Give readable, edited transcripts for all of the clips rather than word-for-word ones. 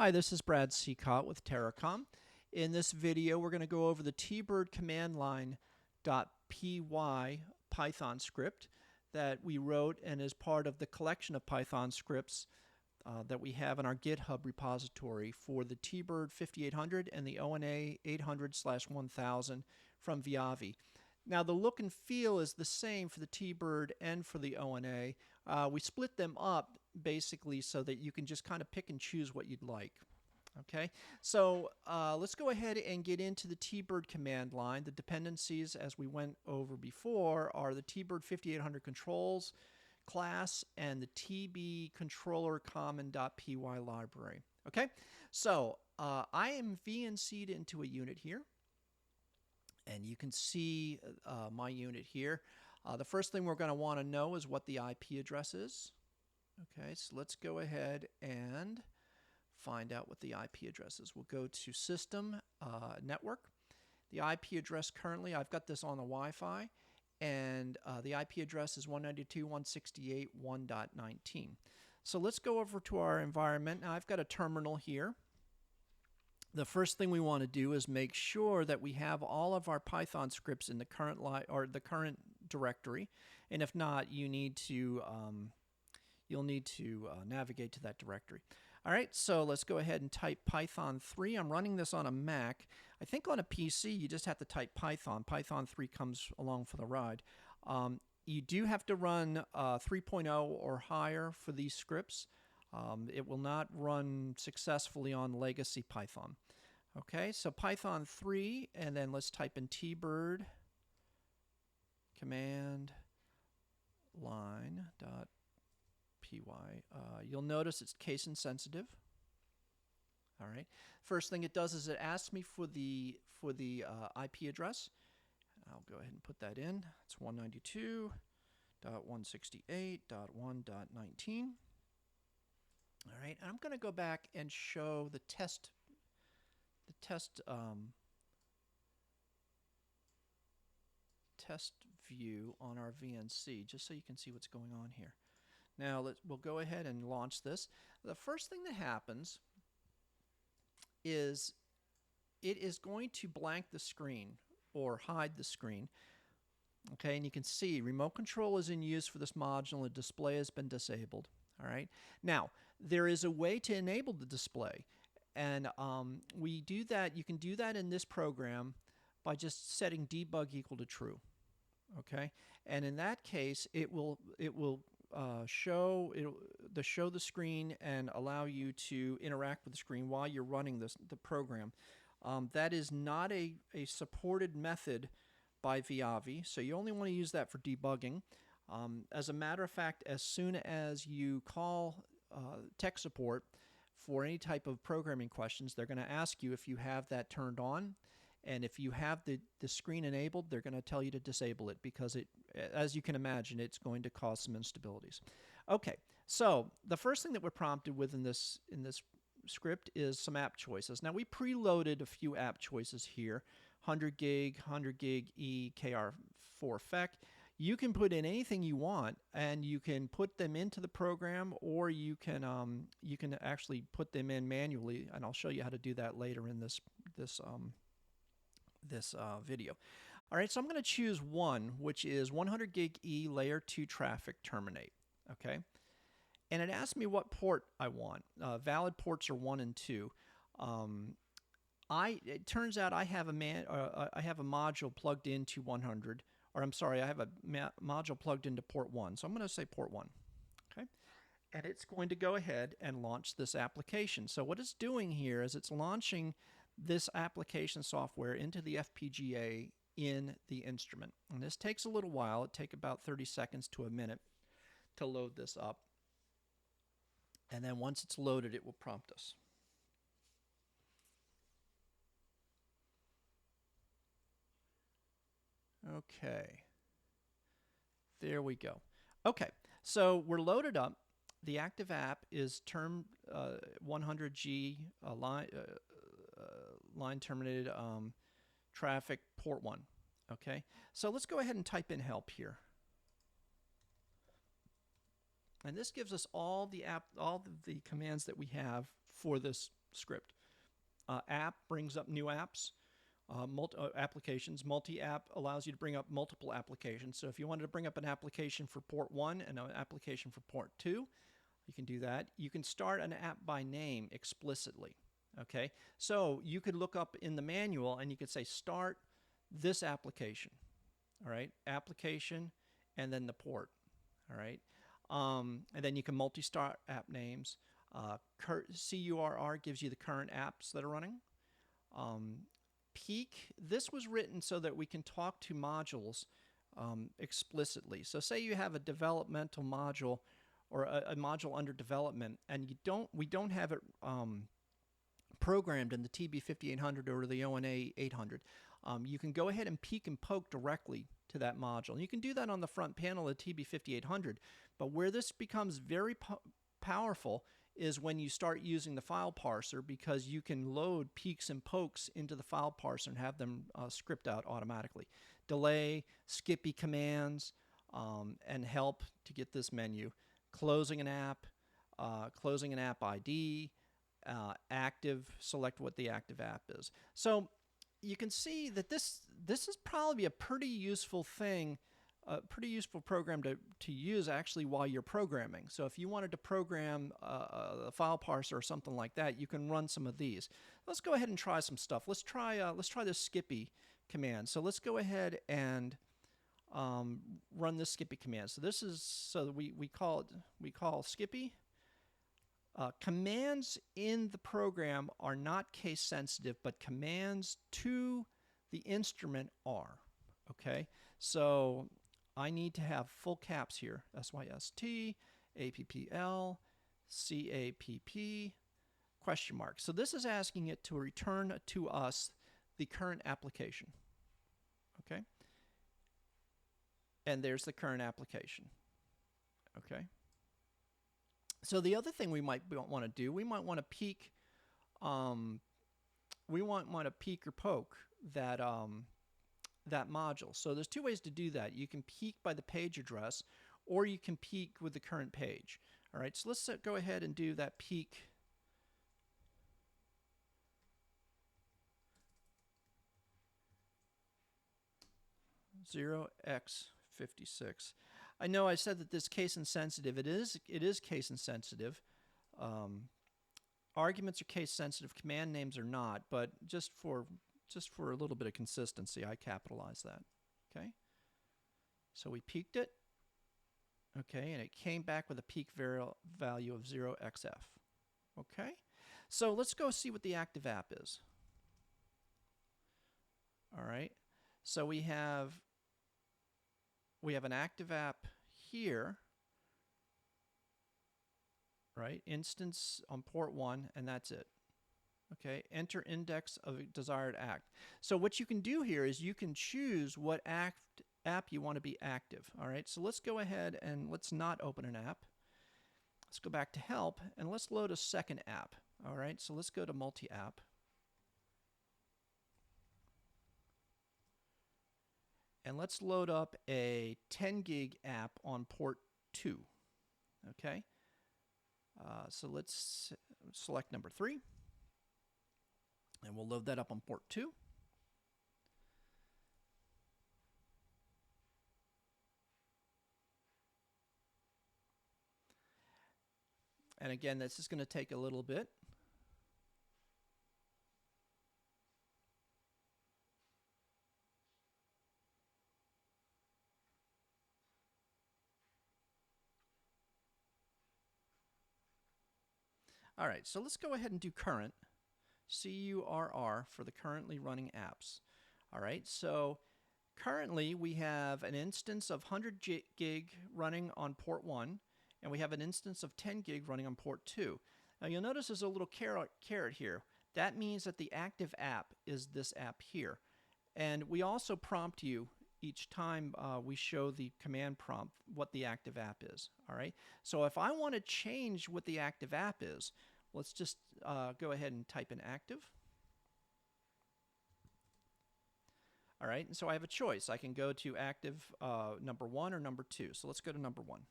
Hi, this is Brad Seacott with Terracom. In this video, we're going to go over the tbird Commandline.py Python script that we wrote and is part of the collection of Python scripts that we have in our GitHub repository for the tbird 5800 and the ONA800/1000 from Viavi. Now the look and feel is the same for the tbird and for the ONA. We split them up basically so that you can just kind of pick and choose what you'd like. Okay, so let's go ahead and get into the tbird command line. The dependencies, as we went over before, are the tbird 5800 controls class and the tb controller common.py library. Okay, so I am VNC'd into a unit here, and you can see my unit here. The first thing we're going to want to know is what the IP address is. Okay, so let's go ahead and find out what the IP address is. We'll go to System, Network. The IP address currently, I've got this on the Wi-Fi, and the IP address is 192.168.1.19. So let's go over to our environment. Now I've got a terminal here. The first thing we want to do is make sure that we have all of our Python scripts in the current current directory, and if not, you'll need to navigate to that directory. All right, so let's go ahead and type Python 3. I'm running this on a Mac. I think on a PC you just have to type Python. Python 3 comes along for the ride. You do have to run 3.0 or higher for these scripts. It will not run successfully on legacy Python. Okay, so Python 3, and then let's type in tbird command line.py. You'll notice it's case insensitive. All right. First thing it does is it asks me for the IP address. I'll go ahead and put that in. It's 192.168.1.19. All right, and I'm going to go back and show the test view on our VNC, just so you can see what's going on here. Now we'll go ahead and launch this. The first thing that happens is it is going to blank the screen or hide the screen. Okay, and you can see remote control is in use for this module. The display has been disabled. All right. Now there is a way to enable the display, and we do that. You can do that in this program by just setting debug equal to true. Okay, and in that case, it will show the screen and allow you to interact with the screen while you're running the program. That is not a supported method by Viavi, so you only want to use that for debugging. As a matter of fact, as soon as you call tech support for any type of programming questions, they're going to ask you if you have that turned on, and if you have the screen enabled, they're going to tell you to disable it, because as you can imagine, it's going to cause some instabilities. Okay, so the first thing that we're prompted with in this script is some app choices. Now we preloaded a few app choices here: 100 gig, 100 gig E, KR4 FEC. You can put in anything you want, and you can put them into the program, or you can actually put them in manually, and I'll show you how to do that later in this video. All right, so I'm going to choose one, which is 100 gig E layer 2 traffic terminate. Okay, and it asks me what port I want. Valid ports are 1 and 2. It turns out I have a module plugged into 100. Or I'm sorry, I have a module plugged into port 1. So I'm going to say port 1. Okay, and it's going to go ahead and launch this application. So what it's doing here is it's launching this application software into the FPGA in the instrument. And this takes a little while. It takes about 30 seconds to a minute to load this up. And then once it's loaded, it will prompt us. Okay, there we go. Okay, so we're loaded up. The active app is term 100G line terminated traffic port 1. Okay, so let's go ahead and type in help here. And this gives us all the commands that we have for this script. App brings up new apps. Applications. Multi-app allows you to bring up multiple applications. So if you wanted to bring up an application for port 1 and an application for port 2, you can do that. You can start an app by name explicitly. Okay, so you could look up in the manual and you could say start this application. All right, application and then the port. All right, and then you can multi-start app names. CURR gives you the current apps that are running. Peak, this was written so that we can talk to modules explicitly. So say you have a developmental module or a module under development, and we don't have it programmed in the TB5800 or the ONA800. You can go ahead and peek and poke directly to that module. And you can do that on the front panel of the TB5800, but where this becomes very powerful is when you start using the file parser, because you can load peeks and pokes into the file parser and have them script out automatically. Delay, skippy commands, and help to get this menu. Closing an app ID, active, select what the active app is. So you can see that this is probably a pretty useful thing, a pretty useful program to use actually while you're programming. So if you wanted to program a file parser or something like that, you can run some of these. Let's go ahead and try some stuff. Let's try this skippy command. So let's go ahead and run this skippy command. So this is, so we call skippy. Commands in the program are not case sensitive, but commands to the instrument are. Okay, so I need to have full caps here. SYST, APPL, CAPP, question mark. So this is asking it to return to us the current application. Okay, and there's the current application. Okay. So the other thing we might want to do, we might want to peek, want to peek or poke that that module. So there's two ways to do that. You can peek by the page address, or you can peek with the current page. All right. So let's go ahead and do that peek. (0x56). I know I said that this case insensitive. It is case insensitive. Arguments are case sensitive. Command names are not. But just for a little bit of consistency, I capitalize that. Okay. So we peeked it. Okay, and it came back with a peak value of 0xf. Okay. So let's go see what the active app is. All right. So we have an active app here, right? Instance on port 1, and that's it. Okay, enter index of a desired act. So what you can do here is you can choose what app you want to be active. All right, so let's go ahead and let's not open an app. Let's go back to help, and let's load a second app. All right, so let's go to multi-app. And let's load up a 10 gig app on port 2. Okay, so let's select number 3, and we'll load that up on port 2. And again, this is going to take a little bit. All right, so let's go ahead and do current, CURR, for the currently running apps. All right, so currently we have an instance of 100 gig running on port 1, and we have an instance of 10 gig running on port 2. Now you'll notice there's a little caret here. That means that the active app is this app here. And we also prompt you each time we show the command prompt what the active app is. All right. So if I want to change what the active app is, let's just go ahead and type in active. All right. And so I have a choice. I can go to active number 1 or number 2. So let's go to number 1.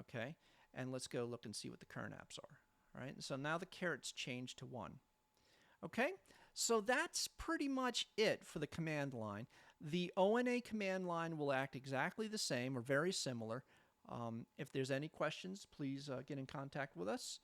Okay. And let's go look and see what the current apps are. All right, so now the caret's changed to 1. Okay, so that's pretty much it for the command line. The ONA command line will act exactly the same or very similar. If there's any questions, please get in contact with us.